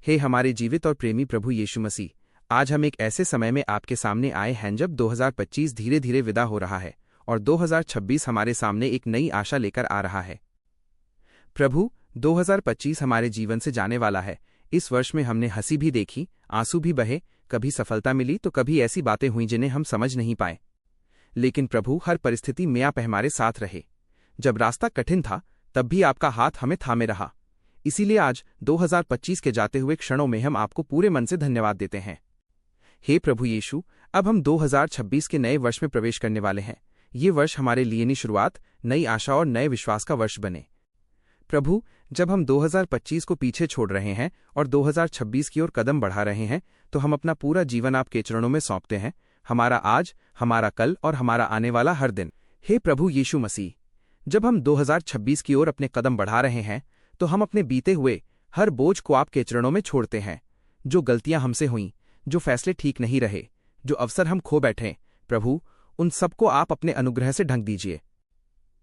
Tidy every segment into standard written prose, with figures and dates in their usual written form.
हे हमारे जीवित और प्रेमी प्रभु यीशु मसीह, आज हम एक ऐसे समय में आपके सामने आए हैं जब 2025 धीरे धीरे विदा हो रहा है और 2026 हमारे सामने एक नई आशा लेकर आ रहा है। प्रभु, 2025 हमारे जीवन से जाने वाला है। इस वर्ष में हमने हंसी भी देखी, आंसू भी बहे, कभी सफलता मिली तो कभी ऐसी बातें हुई जिन्हें हम समझ नहीं पाए। लेकिन प्रभु, हर परिस्थिति में आप हमारे साथ रहे। जब रास्ता कठिन था तब भी आपका हाथ हमें थामे रहा। इसीलिए आज 2025 के जाते हुए क्षणों में हम आपको पूरे मन से धन्यवाद देते हैं। हे प्रभु यीशु, अब हम 2026 के नए वर्ष में प्रवेश करने वाले हैं। ये वर्ष हमारे लिए नई शुरुआत, नई आशा और नए विश्वास का वर्ष बने। प्रभु, जब हम 2025 को पीछे छोड़ रहे हैं और 2026 की ओर कदम बढ़ा रहे हैं, तो हम अपना पूरा जीवन आपके चरणों में सौंपते हैं। हमारा आज, हमारा कल और हमारा आने वाला हर दिन। हे प्रभु यीशु मसीह, जब हम 2026 की ओर अपने कदम बढ़ा रहे हैं, तो हम अपने बीते हुए हर बोझ को आपके चरणों में छोड़ते हैं। जो गलतियां हमसे हुईं, जो फैसले ठीक नहीं रहे, जो अवसर हम खो बैठे, प्रभु, उन सबको आप अपने अनुग्रह से ढंक दीजिए।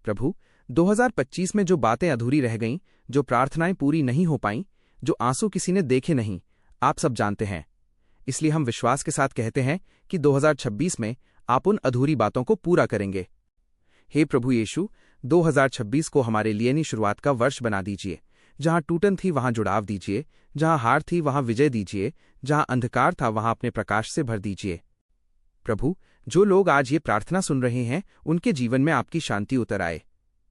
प्रभु, 2025 में जो बातें अधूरी रह गईं, जो प्रार्थनाएं पूरी नहीं हो पाईं, जो आंसू किसी ने देखे नहीं, आप सब जानते हैं। इसलिए हम विश्वास के साथ कहते हैं कि 2026 में आप उन अधूरी बातों को पूरा करेंगे। हे प्रभु यीशु, 2026 को हमारे लिए नई शुरुआत का वर्ष बना दीजिए। जहां टूटन थी वहां जुड़ाव दीजिए, जहां हार थी वहां विजय दीजिए, जहां अंधकार था वहां अपने प्रकाश से भर दीजिए। प्रभु, जो लोग आज ये प्रार्थना सुन रहे हैं, उनके जीवन में आपकी शांति उतर आए।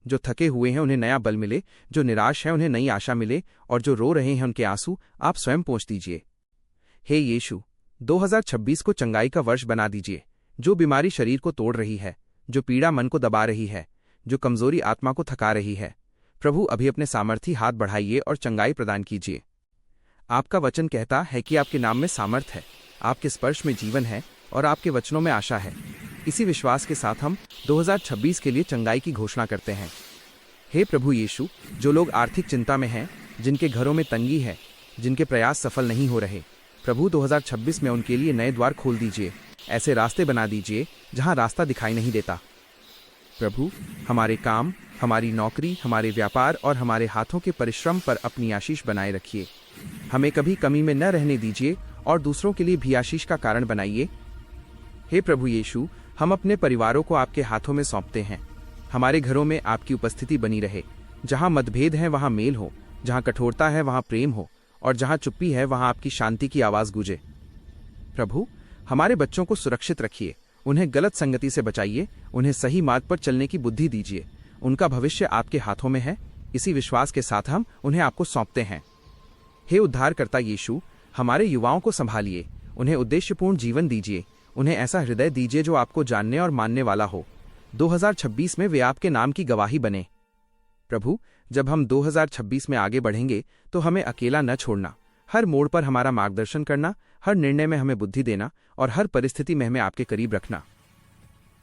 जो थके हुए हैं उन्हें नया बल मिले, जो निराश हैं उन्हें नई आशा मिले, और जो रो रहे हैं उनके आंसू आप स्वयं पोंछ दीजिए। हे यीशु, 2026 को चंगाई का वर्ष बना दीजिए। जो बीमारी शरीर को तोड़ रही है, जो पीड़ा मन को दबा रही है, जो कमजोरी आत्मा को थका रही है, प्रभु अभी अपने सामर्थी हाथ बढ़ाइए और चंगाई प्रदान कीजिए। आपका वचन कहता है कि आपके नाम में सामर्थ है, आपके स्पर्श में जीवन है और आपके वचनों में आशा है। इसी विश्वास के साथ हम 2026 के लिए चंगाई की घोषणा करते हैं। हे प्रभु यीशु, जो लोग आर्थिक चिंता में हैं, जिनके घरों में तंगी है, जिनके प्रयास सफल नहीं हो रहे, प्रभु 2026 में उनके लिए नए द्वार खोल दीजिए। ऐसे रास्ते बना दीजिए जहां रास्ता दिखाई नहीं देता। प्रभु, हमारे काम, हमारी नौकरी, हमारे व्यापार और हमारे हाथों के परिश्रम पर अपनी आशीष बनाए रखिए। हमें कभी कमी में न रहने दीजिए और दूसरों के लिए भी आशीष का कारण बनाइए। हे प्रभु यीशु, हम अपने परिवारों को आपके हाथों में सौंपते हैं। हमारे घरों में आपकी उपस्थिति बनी रहे। जहां मतभेद है वहां मेल हो, जहां कठोरता है वहां प्रेम हो, और जहां चुप्पी है वहां आपकी शांति की आवाज गूंजे। प्रभु, हमारे बच्चों को सुरक्षित रखिए, उन्हें गलत संगति से बचाइए, उन्हें सही मार्ग पर चलने की बुद्धि दीजिए। उनका भविष्य आपके हाथों में है। इसी विश्वास के साथ हम उन्हें आपको सौंपते हैं। हे उद्धारकर्ता यीशु, हमारे युवाओं को संभालिए, उन्हें उद्देश्यपूर्ण जीवन दीजिए, उन्हें ऐसा हृदय दीजिए जो आपको जानने और मानने वाला हो। 2026 में वे आपके नाम की गवाही बने। प्रभु, जब हम 2026 में आगे बढ़ेंगे तो हमें अकेला न छोड़ना। हर मोड़ पर हमारा मार्गदर्शन करना, हर निर्णय में हमें बुद्धि देना और हर परिस्थिति में हमें आपके करीब रखना।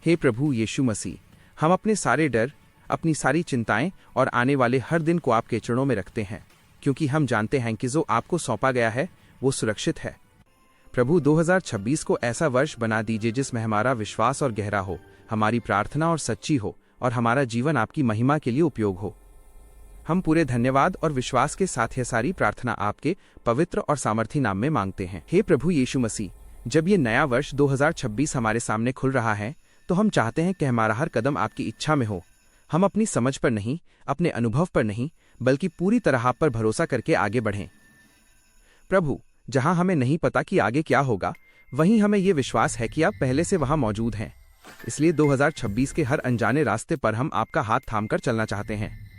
हे प्रभु यीशु मसीह, हम अपने सारे डर, अपनी सारी चिंताएं और आने वाले हर दिन को आपके चरणों में रखते हैं, क्योंकि हम जानते हैं कि जो आपको सौंपा गया है वो सुरक्षित है। प्रभु, 2026 को ऐसा वर्ष बना दीजिए जिसमें हमारा विश्वास और गहरा हो, हमारी प्रार्थना और सच्ची हो, और हमारा जीवन आपकी महिमा के लिए उपयोग हो। हम पूरे धन्यवाद और विश्वास के साथ यह सारी प्रार्थना आपके पवित्र और सामर्थी नाम में मांगते हैं। हे प्रभु यीशु मसीह, जब ये नया वर्ष 2026 हमारे सामने खुल रहा है, तो हम चाहते हैं कि हमारा हर कदम आपकी इच्छा में हो। हम अपनी समझ पर नहीं, अपने अनुभव पर नहीं, बल्कि पूरी तरह आप पर भरोसा करके आगे बढ़ें। प्रभु, जहां हमें नहीं पता कि आगे क्या होगा, वहीं हमें ये विश्वास है कि आप पहले से वहां मौजूद हैं। इसलिए 2026 के हर अनजाने रास्ते पर हम आपका हाथ थामकर चलना चाहते हैं।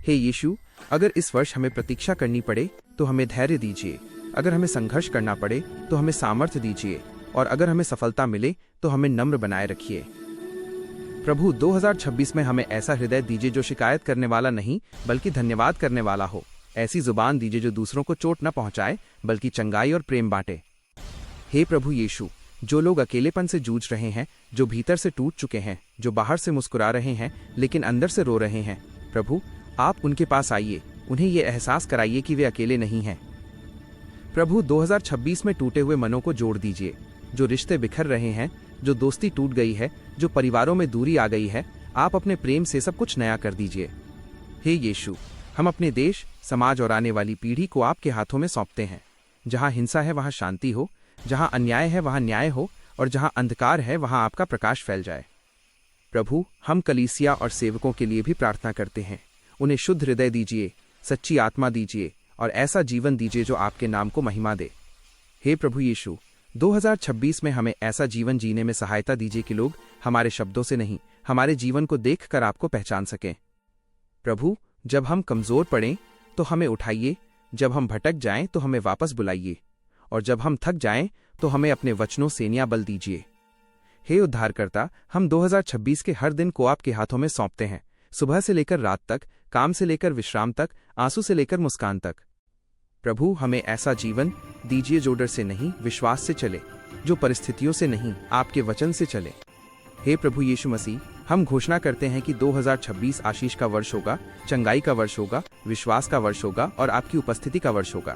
हे यीशु, अगर इस वर्ष हमें प्रतीक्षा करनी पड़े तो हमें धैर्य दीजिए, अगर हमें संघर्ष करना पड़े तो हमें सामर्थ्य दीजिए, और अगर हमें सफलता मिले तो हमें नम्र बनाए रखिए। प्रभु, 2026 में हमें ऐसा हृदय दीजिए जो शिकायत करने वाला नहीं बल्कि धन्यवाद करने वाला हो। ऐसी जुबान दीजिए जो दूसरों को चोट न पहुंचाए बल्कि चंगाई और प्रेम बांटे। हे प्रभु यीशु, जो लोग अकेलेपन से जूझ रहे हैं, जो भीतर से टूट चुके हैं, जो बाहर से मुस्कुरा रहे हैं लेकिन अंदर से रो रहे हैं, प्रभु आप उनके पास आइए, उन्हें ये एहसास कराइए कि वे अकेले नहीं हैं। प्रभु, 2026 में टूटे हुए मनों को जोड़ दीजिए। जो रिश्ते बिखर रहे हैं, जो दोस्ती टूट गई है, जो परिवारों में दूरी आ गई है, आप अपने प्रेम से सब कुछ नया कर दीजिए। हे यीशु, हम अपने देश, समाज और आने वाली पीढ़ी को आपके हाथों में सौंपते हैं। जहाँ हिंसा है वहाँ शांति हो, जहाँ अन्याय है वहाँ न्याय हो, और जहाँ अंधकार है वहाँ आपका प्रकाश फैल जाए। प्रभु, हम कलीसिया और सेवकों के लिए भी प्रार्थना करते हैं। उन्हें शुद्ध हृदय दीजिए, सच्ची आत्मा दीजिए और ऐसा जीवन दीजिए जो आपके नाम को महिमा दे। हे प्रभु यीशु, 2026 में हमें ऐसा जीवन जीने में सहायता दीजिए कि लोग हमारे शब्दों से नहीं, हमारे जीवन को देखकर आपको पहचान सकें। प्रभु, जब हम कमजोर पड़ें तो हमें उठाइए, जब हम भटक जाएं तो हमें वापस बुलाइए, और जब हम थक जाएं तो हमें अपने वचनों से न्याय बल दीजिए। हे उद्धारकर्ता, हम 2026 के हर दिन को आपके हाथों में सौंपते हैं, सुबह से लेकर रात तक, काम से लेकर विश्राम तक, आंसू से लेकर मुस्कान तक। प्रभु, हमें ऐसा जीवन दीजिए जो डर से नहीं, विश्वास से चले, जो परिस्थितियों से नहीं, आपके वचन से चले। हे प्रभु यीशु मसीह, हम घोषणा करते हैं कि 2026 आशीष का वर्ष होगा, चंगाई का वर्ष होगा, विश्वास का वर्ष होगा और आपकी उपस्थिति का वर्ष होगा।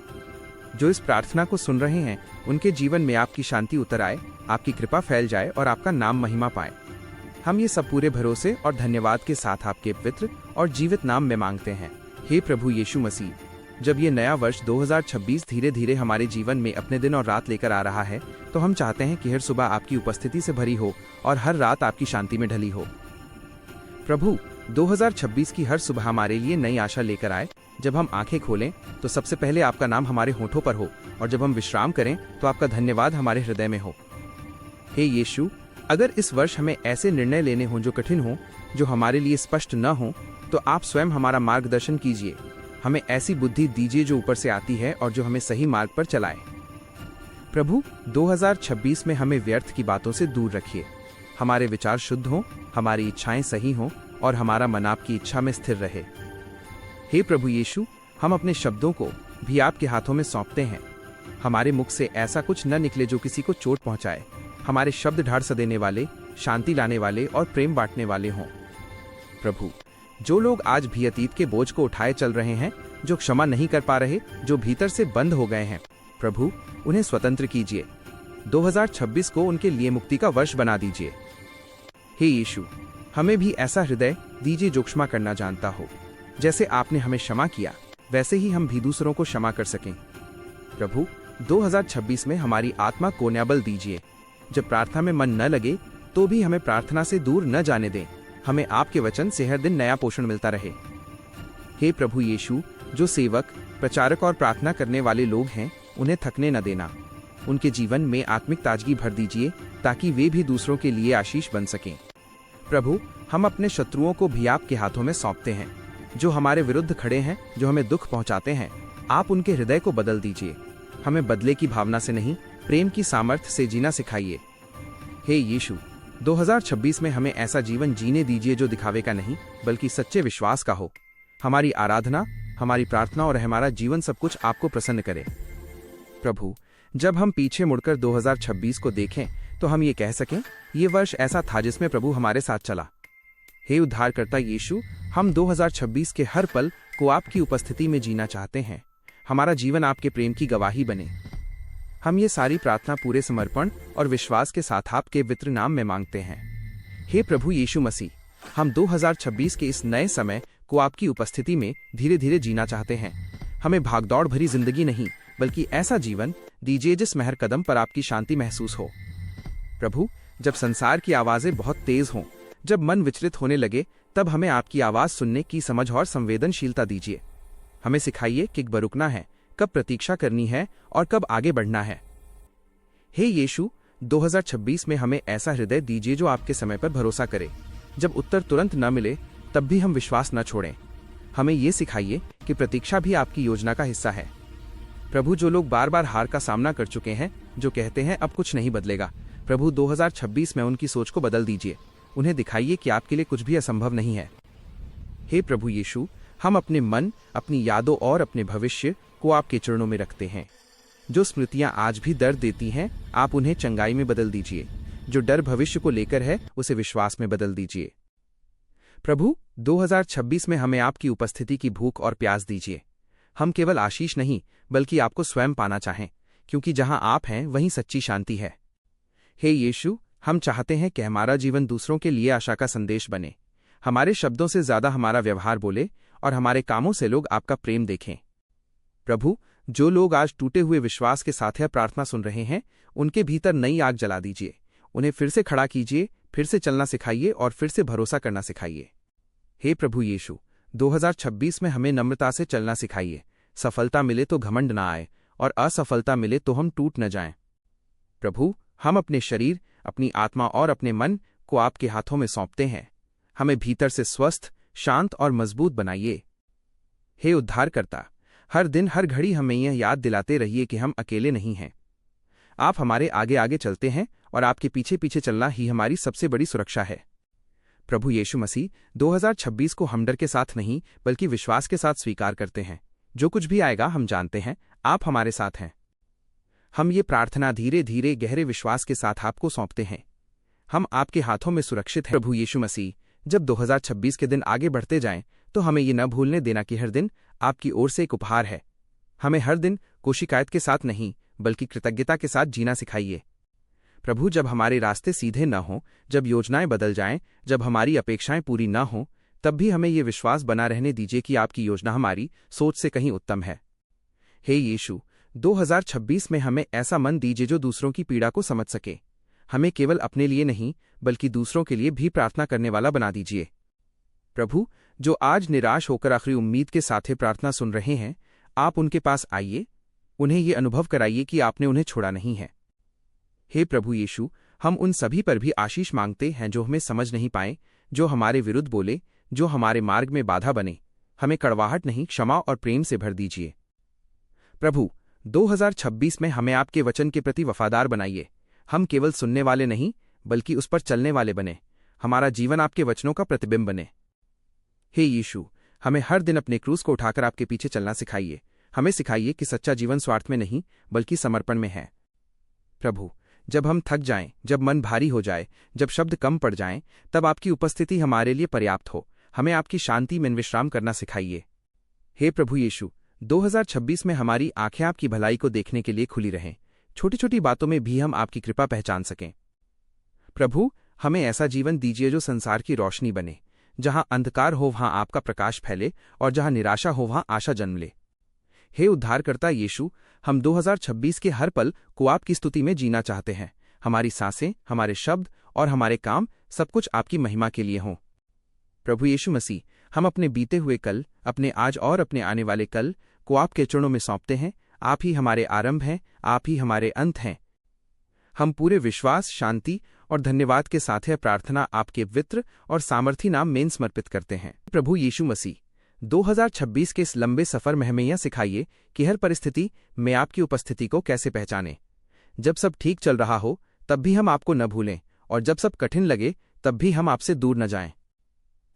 जो इस प्रार्थना को सुन रहे हैं, उनके जीवन में आपकी शांति उतर आए, आपकी कृपा फैल जाए और आपका नाम महिमा पाए। हम ये सब पूरे भरोसे और धन्यवाद के साथ आपके पवित्र और जीवित नाम में मांगते हैं। हे प्रभु यीशु मसीह, जब ये नया वर्ष 2026 धीरे धीरे हमारे जीवन में अपने दिन और रात लेकर आ रहा है, तो हम चाहते हैं कि हर सुबह आपकी उपस्थिति से भरी हो और हर रात आपकी शांति में ढली हो। प्रभु, 2026 की हर सुबह हमारे लिए नई आशा लेकर आए। जब हम आंखें खोलें तो सबसे पहले आपका नाम हमारे होठों पर हो, और जब हम विश्राम करें तो आपका धन्यवाद हमारे हृदय में हो। हे यीशु, अगर इस वर्ष हमें ऐसे निर्णय लेने हों जो कठिन हों, जो हमारे लिए स्पष्ट न हों, तो आप स्वयं हमारा मार्गदर्शन कीजिए। हमें ऐसी बुद्धि दीजिए जो ऊपर से आती है और जो हमें सही मार्ग पर चलाए। प्रभु, 2026 में हमें व्यर्थ की बातों से दूर रखिए। हमारे विचार शुद्ध हों, हमारी इच्छाएं सही हों और हमारा मन आपकी इच्छा में स्थिर रहे। हे प्रभु यीशु, हम अपने शब्दों को भी आपके हाथों में सौंपते हैं। हमारे मुख से ऐसा कुछ न निकले जो किसी को चोट पहुंचाए। हमारे शब्द ढाढ़ देने वाले, शांति लाने वाले और प्रेम बांटने वाले हों। प्रभु, जो लोग आज भी अतीत के बोझ को उठाए चल रहे हैं, जो क्षमा नहीं कर पा रहे, जो भीतर से बंद हो गए हैं, प्रभु उन्हें स्वतंत्र कीजिए। 2026 को उनके लिए मुक्ति का वर्ष बना दीजिए। हे यीशु, हमें भी ऐसा हृदय दीजिए जो क्षमा करना जानता हो। जैसे आपने हमें क्षमा किया, वैसे ही हम भी दूसरों को क्षमा कर सकें। प्रभु, 2026 में हमारी आत्मा को न्याय दीजिए। जब प्रार्थना में मन न लगे तो भी हमें प्रार्थना से दूर न जाने दें। हमें आपके वचन से हर दिन नया पोषण मिलता रहे। हे प्रभु यीशु, जो सेवक, प्रचारक और प्रार्थना करने वाले लोग हैं, उन्हें थकने न देना। उनके जीवन में आत्मिक ताजगी भर दीजिए ताकि वे भी दूसरों के लिए आशीष बन सकें। प्रभु, हम अपने शत्रुओं को भी आपके हाथों में सौंपते हैं। जो हमारे विरुद्ध खड़े हैं, जो हमें दुख पहुंचाते हैं, आप उनके हृदय को बदल दीजिए। हमें बदले की भावना से नहीं, प्रेम की सामर्थ्य से जीना सिखाइए। हे यीशु, 2026 में हमें ऐसा जीवन जीने दीजिए जो दिखावे का नहीं, बल्कि सच्चे विश्वास का हो। हमारी आराधना, हमारी प्रार्थना और हमारा जीवन सब कुछ आपको प्रसन्न करे। प्रभु, जब हम पीछे मुड़कर 2026 को देखें तो हम ये कह सकें, ये वर्ष ऐसा था जिसमें प्रभु हमारे साथ चला। हे उद्धारकर्ता यीशु, हम 2026 के हर पल को आपकी उपस्थिति में जीना चाहते हैं। हमारा जीवन आपके प्रेम की गवाही बने। हम ये सारी प्रार्थना पूरे समर्पण और विश्वास के साथ आपके पवित्र नाम में मांगते हैं। हे प्रभु यीशु मसीह, हम 2026 के इस नए समय को आपकी उपस्थिति में धीरे धीरे जीना चाहते हैं। हमें भागदौड़ भरी जिंदगी नहीं, बल्कि ऐसा जीवन दीजिए जिस महर कदम पर आपकी शांति महसूस हो। प्रभु, जब संसार की आवाजें बहुत तेज हों, जब मन विचलित होने लगे, तब हमें आपकी आवाज सुनने की समझ और संवेदनशीलता दीजिए। हमें सिखाइए कि कब रुकना है, कब प्रतीक्षा करनी है और कब आगे बढ़ना है। हे यीशु, 2026 में हमें ऐसा हृदय दीजिए जो आपके समय पर भरोसा करे। जब उत्तर तुरंत न मिले तब भी हम विश्वास न छोड़ें। हमें ये सिखाइए कि प्रतीक्षा भी आपकी योजना का हिस्सा है। प्रभु, जो लोग बार बार हार का सामना कर चुके हैं, जो कहते हैं अब कुछ नहीं बदलेगा, प्रभु 2026 में उनकी सोच को बदल दीजिए। उन्हें दिखाइए कि आपके लिए कुछ भी असंभव नहीं है। हे प्रभु यीशु, हम अपने मन, अपनी यादों और अपने भविष्य को आपके चरणों में रखते हैं। जो स्मृतियां आज भी दर्द देती हैं, आप उन्हें चंगाई में बदल दीजिए। जो डर भविष्य को लेकर है, उसे विश्वास में बदल दीजिए। प्रभु, 2026 में हमें आपकी उपस्थिति की भूख और प्यास दीजिए। हम केवल आशीष नहीं, बल्कि आपको स्वयं पाना चाहें, क्योंकि जहां आप हैं वहीं सच्ची शांति है। हे यीशु, हम चाहते हैं कि हमारा जीवन दूसरों के लिए आशा का संदेश बने। हमारे शब्दों से ज्यादा हमारा व्यवहार बोले और हमारे कामों से लोग आपका प्रेम देखें। प्रभु, जो लोग आज टूटे हुए विश्वास के साथ यह प्रार्थना सुन रहे हैं, उनके भीतर नई आग जला दीजिए। उन्हें फिर से खड़ा कीजिए, फिर से चलना सिखाइए और फिर से भरोसा करना सिखाइए। हे प्रभु यीशु, 2026 में हमें नम्रता से चलना सिखाइए। सफलता मिले तो घमंड ना आए और असफलता मिले तो हम टूट न जाएं। प्रभु, हम अपने शरीर, अपनी आत्मा और अपने मन को आपके हाथों में सौंपते हैं। हमें भीतर से स्वस्थ, शांत और मजबूत बनाइए। हे उद्धारकर्ता, हर दिन हर घड़ी हमें यह याद दिलाते रहिए कि हम अकेले नहीं हैं। आप हमारे आगे आगे चलते हैं और आपके पीछे पीछे चलना ही हमारी सबसे बड़ी सुरक्षा है। प्रभु यीशु मसीह, 2026 को हम डर के साथ नहीं बल्कि विश्वास के साथ स्वीकार करते हैं। जो कुछ भी आएगा हम जानते हैं आप हमारे साथ हैं। हम ये प्रार्थना धीरे धीरे गहरे विश्वास के साथ आपको सौंपते हैं। हम आपके हाथों में सुरक्षित हैं। प्रभु यीशु मसीह, जब 2026 के दिन आगे बढ़ते जाएं तो हमें ये न भूलने देना कि हर दिन आपकी ओर से एक उपहार है। हमें हर दिन को शिकायत के साथ नहीं बल्कि कृतज्ञता के साथ जीना सिखाइए। प्रभु, जब हमारे रास्ते सीधे न हों, जब योजनाएं बदल जाएं, जब हमारी अपेक्षाएं पूरी न हों, तब भी हमें ये विश्वास बना रहने दीजिए कि आपकी योजना हमारी सोच से कहीं उत्तम है। हे यीशु, 2026 में हमें ऐसा मन दीजिए जो दूसरों की पीड़ा को समझ सके। हमें केवल अपने लिए नहीं बल्कि दूसरों के लिए भी प्रार्थना करने वाला बना दीजिए। प्रभु, जो आज निराश होकर आखिरी उम्मीद के साथ प्रार्थना सुन रहे हैं, आप उनके पास आइए। उन्हें ये अनुभव कराइए कि आपने उन्हें छोड़ा नहीं है। हे प्रभु यीशु, हम उन सभी पर भी आशीष मांगते हैं जो हमें समझ नहीं पाए, जो हमारे विरुद्ध बोले, जो हमारे मार्ग में बाधा बने। हमें कड़वाहट नहीं, क्षमा और प्रेम से भर दीजिए। प्रभु, 2026 में हमें आपके वचन के प्रति वफादार बनाइए। हम केवल सुनने वाले नहीं बल्कि उस पर चलने वाले बने। हमारा जीवन आपके वचनों का प्रतिबिंब बने। हे यीशु, हमें हर दिन अपने क्रूस को उठाकर आपके पीछे चलना सिखाइए। हमें सिखाइए कि सच्चा जीवन स्वार्थ में नहीं बल्कि समर्पण में है। प्रभु, जब हम थक जाएं, जब मन भारी हो जाए, जब शब्द कम पड़ जाएं, तब आपकी उपस्थिति हमारे लिए पर्याप्त हो। हमें आपकी शांति में विश्राम करना सिखाइए। हे प्रभु यीशु, 2026 में हमारी आंखें आपकी भलाई को देखने के लिए खुली रहें। छोटी छोटी बातों में भी हम आपकी कृपा पहचान सकें। प्रभु, हमें ऐसा जीवन दीजिए जो संसार की रोशनी बने। जहां अंधकार हो वहां आपका प्रकाश फैले और जहां निराशा हो वहां आशा जन्म ले। हे उद्धारकर्ता यीशु, हम 2026 के हर पल को आपकी स्तुति में जीना चाहते हैं। हमारी सांसें, हमारे शब्द और हमारे काम सब कुछ आपकी महिमा के लिए हों। प्रभु यीशु मसीह, हम अपने बीते हुए कल, अपने आज और अपने आने वाले कल को आपके चरणों में सौंपते हैं। आप ही हमारे आरंभ हैं, आप ही हमारे अंत हैं। हम पूरे विश्वास, शांति और धन्यवाद के साथ यह प्रार्थना आपके पवित्र और सामर्थी नाम में समर्पित करते हैं। प्रभु यीशु मसीह, 2026 के इस लंबे सफर में हमें यह सिखाइए कि हर परिस्थिति में आपकी उपस्थिति को कैसे पहचानें। जब सब ठीक चल रहा हो तब भी हम आपको न भूलें और जब सब कठिन लगे तब भी हम आपसे दूर न जाएं।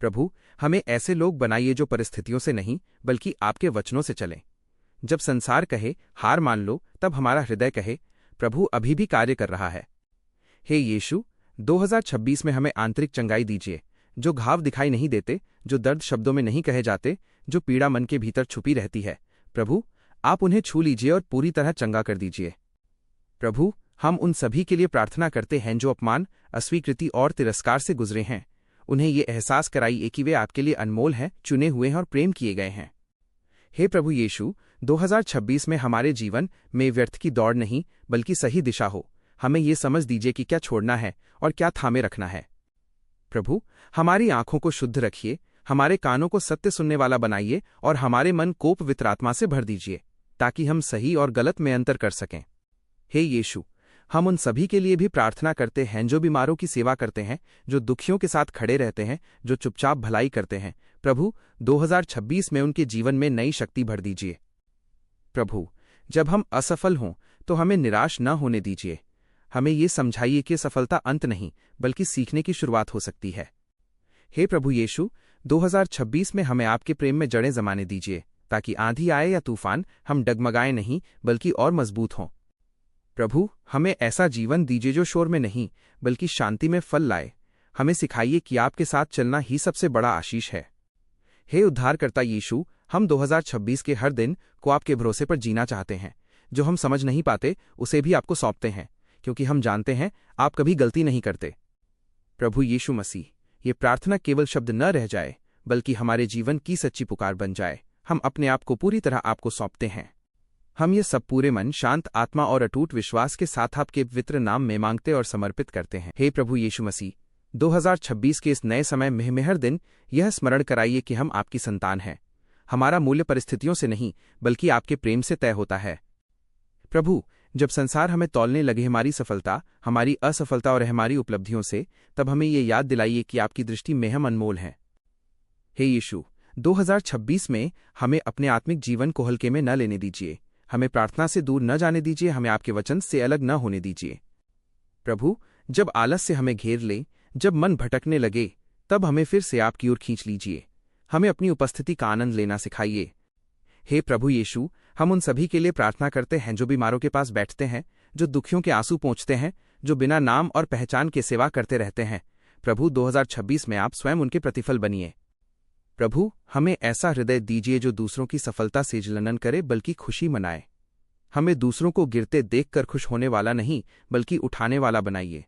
प्रभु, हमें ऐसे लोग बनाइए जो परिस्थितियों से नहीं बल्कि आपके वचनों से चलें। जब संसार कहे हार मान लो, तब हमारा हृदय कहे प्रभु अभी भी कार्य कर रहा है। हे यीशु, 2026 में हमें आंतरिक चंगाई दीजिए। जो घाव दिखाई नहीं देते, जो दर्द शब्दों में नहीं कहे जाते, जो पीड़ा मन के भीतर छुपी रहती है, प्रभु आप उन्हें छू लीजिए और पूरी तरह चंगा कर दीजिए। प्रभु, हम उन सभी के लिए प्रार्थना करते हैं जो अपमान, अस्वीकृति और तिरस्कार से गुजरे हैं। उन्हें ये एहसास कराइए कि वे आपके लिए अनमोल हैं, चुने हुए हैं और प्रेम किए गए हैं। हे प्रभु यीशु, 2026 में हमारे जीवन में व्यर्थ की दौड़ नहीं बल्कि सही दिशा हो। हमें ये समझ दीजिए कि क्या छोड़ना है और क्या थामे रखना है। प्रभु, हमारी आंखों को शुद्ध रखिए, हमारे कानों को सत्य सुनने वाला बनाइए और हमारे मन को पवित्र आत्मा से भर दीजिए ताकि हम सही और गलत में अंतर कर सकें। हे यीशु, हम उन सभी के लिए भी प्रार्थना करते हैं जो बीमारों की सेवा करते हैं, जो दुखियों के साथ खड़े रहते हैं, जो चुपचाप भलाई करते हैं। प्रभु, 2026 में उनके जीवन में नई शक्ति भर दीजिए। प्रभु, जब हम असफल हों तो हमें निराश न होने दीजिए। हमें ये समझाइए कि सफलता अंत नहीं बल्कि सीखने की शुरुआत हो सकती है। हे प्रभु यीशु, 2026 में हमें आपके प्रेम में जड़ें जमाने दीजिए ताकि आंधी आए या तूफान हम डगमगाए नहीं बल्कि और मजबूत हों। प्रभु, हमें ऐसा जीवन दीजिए जो शोर में नहीं बल्कि शांति में फल लाए। हमें सिखाइए कि आपके साथ चलना ही सबसे बड़ा आशीष है। हे उद्धारकर्ता यीशु, हम 2026 के हर दिन को आपके भरोसे पर जीना चाहते हैं। जो हम समझ नहीं पाते उसे भी आपको सौंपते हैं क्योंकि हम जानते हैं आप कभी गलती नहीं करते। प्रभु यीशु मसीह, ये प्रार्थना केवल शब्द न रह जाए बल्कि हमारे जीवन की सच्ची पुकार बन जाए। हम अपने आप को पूरी तरह आपको सौंपते हैं। हम ये सब पूरे मन, शांत आत्मा और अटूट विश्वास के साथ आपके पवित्र नाम में मांगते और समर्पित करते हैं। हे प्रभु यीशु मसीह, 2026 के इस नए समय में हर दिन यह स्मरण कराइए कि हम आपकी संतान हैं। हमारा मूल्य परिस्थितियों से नहीं बल्कि आपके प्रेम से तय होता है। प्रभु, जब संसार हमें तौलने लगे हमारी सफलता, हमारी असफलता और हमारी उपलब्धियों से, तब हमें ये याद दिलाइए कि आपकी दृष्टि में हम अनमोल हैं। हे यीशु, 2026 में हमें अपने आत्मिक जीवन को हल्के में न लेने दीजिए। हमें प्रार्थना से दूर न जाने दीजिए, हमें आपके वचन से अलग न होने दीजिए। प्रभु, जब आलस से हमें घेर ले, जब मन भटकने लगे, तब हमें फिर से आपकी ओर खींच लीजिए। हमें अपनी उपस्थिति का आनंद लेना सिखाइए। हे प्रभु यीशु, हम उन सभी के लिए प्रार्थना करते हैं जो बीमारों के पास बैठते हैं, जो दुखियों के आंसू पोंछते हैं, जो बिना नाम और पहचान के सेवा करते रहते हैं। प्रभु, 2026 में आप स्वयं उनके प्रतिफल बनिए। प्रभु, हमें ऐसा हृदय दीजिए जो दूसरों की सफलता से जलन करे बल्कि खुशी मनाए। हमें दूसरों को गिरते देखकर खुश होने वाला नहीं बल्कि उठाने वाला बनाइए।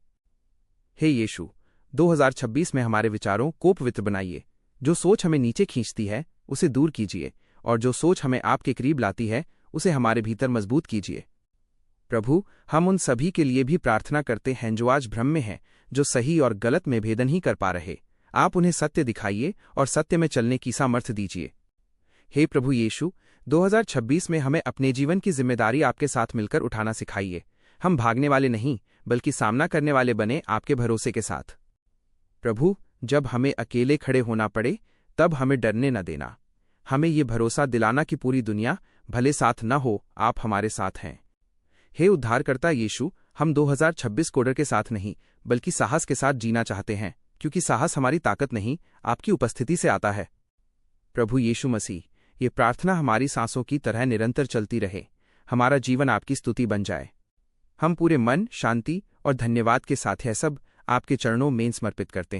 हे यीशु, 2026 में हमारे विचारों को पवित्र बनाइए। जो सोच हमें नीचे खींचती है उसे दूर कीजिए, और जो सोच हमें आपके करीब लाती है उसे हमारे भीतर मजबूत कीजिए। प्रभु, हम उन सभी के लिए भी प्रार्थना करते हैं जो आज भ्रम में हैं, जो सही और गलत में भेदन ही कर पा रहे। आप उन्हें सत्य दिखाइए और सत्य में चलने की सामर्थ्य दीजिए। हे प्रभु यीशु, 2026 में हमें अपने जीवन की जिम्मेदारी आपके साथ मिलकर उठाना सिखाइए। हम भागने वाले नहीं बल्कि सामना करने वाले बने आपके भरोसे के साथ। प्रभु, जब हमें अकेले खड़े होना पड़े तब हमें डरने न देना। हमें ये भरोसा दिलाना कि पूरी दुनिया भले साथ न हो, आप हमारे साथ हैं। हे उद्धारकर्ता यीशु, हम 2026 को डर के साथ नहीं बल्कि साहस के साथ जीना चाहते हैं, क्योंकि साहस हमारी ताकत नहीं आपकी उपस्थिति से आता है। प्रभु यीशु मसीह, ये प्रार्थना हमारी सांसों की तरह निरंतर चलती रहे। हमारा जीवन आपकी स्तुति बन जाए। हम पूरे मन, शांति और धन्यवाद के साथ यह सब आपके चरणों में समर्पित करते हैं।